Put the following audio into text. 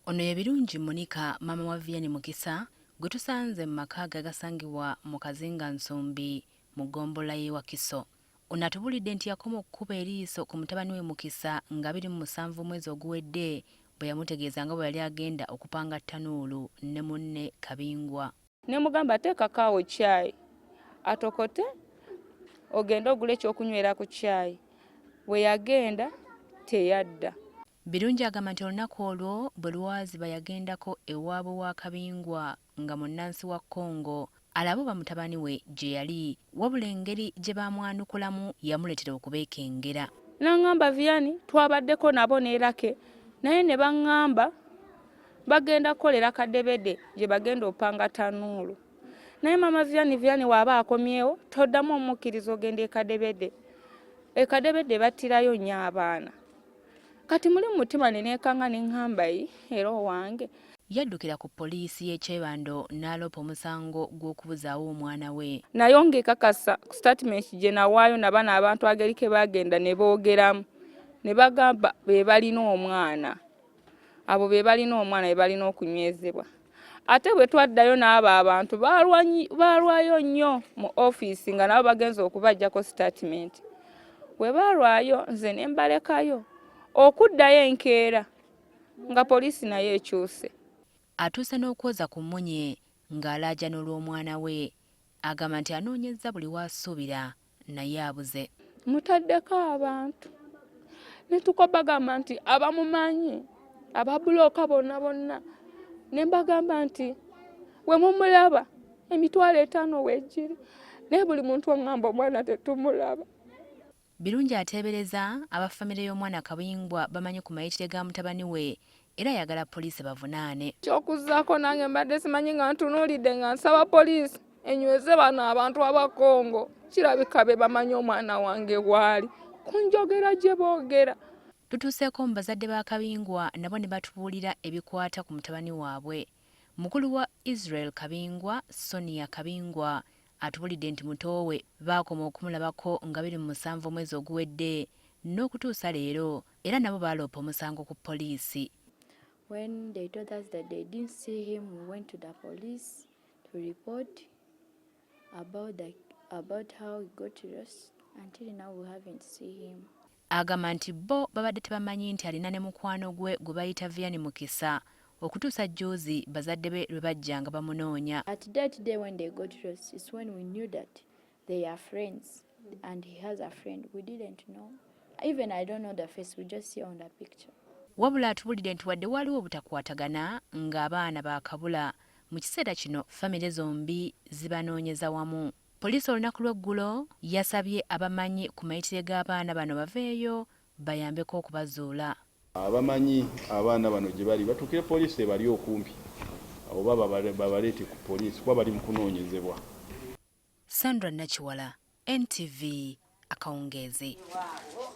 Ono ye Birungi Monica, mama wa Vianney Mukisa, gwe tusanze mu maka agasangibwa mu Kazinga Nsumbi mu Ggombolola y'e Wakiso. Ono atubulidde nti yakoma okukuba eriiso ku mutabani we Mukisa nga 27 omwezi oguwedde bwe yamutegeeza nga bwe yali agenda okupanga ttanuulu ne munne Kabingwa. Ne mugamba teekako chai atokote ogenda ogula ekyokunywera ku chai. Bwe yagenda teyadda. Birungi agamba nti olunaku olwo bwe lwaziba yagendako ewaabwe wa Kabingwa nga munnansi wa Congo alabo bamutabani we gye yali, wabula engeri gye baamwanukulamu yamuleetera okubeekengera. N'angamba Vianney twabaddeko nabo neerake naye ne baŋŋamba bagenda kukolera kadebede gye bagenda opanga ttanuulu. Naye mama Vianney waaba akomyewo toddamu omukkiriza ogenda ekadebede. Ekadebede battirayo nnyo abaana. Kati muli mutima neneekanga neŋŋamba era owange. Yaddukira ku poliisi y'e Kyebando n'aloopa omusango gw'okubuzaawo omwana we. Naye ng'ekakasa ku statement gye nawaayo na bano abantu ageri ke bagenda ne boogeramu ne bagamba be balina omwana. Abo be balina omwana be balina okunywezebwa. Ate bwe twaddayo n'abo abantu baalwayo nnyo mu ofiisi nga nabo bagenza okubajjako statement. Bwe baalwayo nze ne mbalekayo okuddayo enkeera nga poliisi nayo ekyuse. Atuuse n'okwoza ku mmunye ng'alaajana olw'omwana we. Agamba nti anoonyezza buli w'asuubira naye abuze. Mutaddeko abantu ne tukobagamba nti abamumanyi ababulooka bonna ne mbagamba nti we mumulaba emitwalo 5 weegiri naye buli muntu oŋŋamba omwana tetumulaba. Birungi ateebereza abafamire y'omwana Kabingwa bamanyi ku mayitire ga mutabani we era ayagala poliisi bavunaane. Ky'okuzzaako nange mbadde simanyi nga ntunuulidde nga nsaba poliisi enyweze bano abantu abakongo. Kirabika be bamanyi omwana wange waali kunjogera gye boogera. Tutuuseeko mu bazadde ba Kabingwa nabo ne batubuulira ebikwata ku mutabani waabwe. Mukulu wa Isreal Kabingwa, Sonia Kabingwa, atubulidde nti muto we baakoma okumulabako nga 27 omwezi oguwedde n'okutuusa leero era nabo baaloopa omusango ku poliisi. When they told us that they didn't see him, we went to the police to report about how he got lost. Until now we haven't seen him. Agamba nti bo babadde tebamanyi nti alina ne mukwano gwe gwe bayita Vianney Mukisa okutuusa jjuuzi bazadde be lwe bajjanga bamunoonya. At that day when they got lost is when we knew that they are friends and he has a friend. We didn't know. Even I don't know the face, we just see on the picture. Wabula atubulidde nti wadde waliwo obutakwatagana ng'abaana baakabula mu kiseera kino famire zombi zibanoonyeza wamu. Poliisi olunaku lw'eggulo yasabye abamanyi ku mayitire g'abaana bano baveeyo bayambeko okubazuula. Abamanyi abaana bano gye bali batukire poliisi ebali okumpi oba babaleete ku poliisi kuba bali mu kunoonyezebwa. Sandra Nakiwala, NTV, Akawungeezi.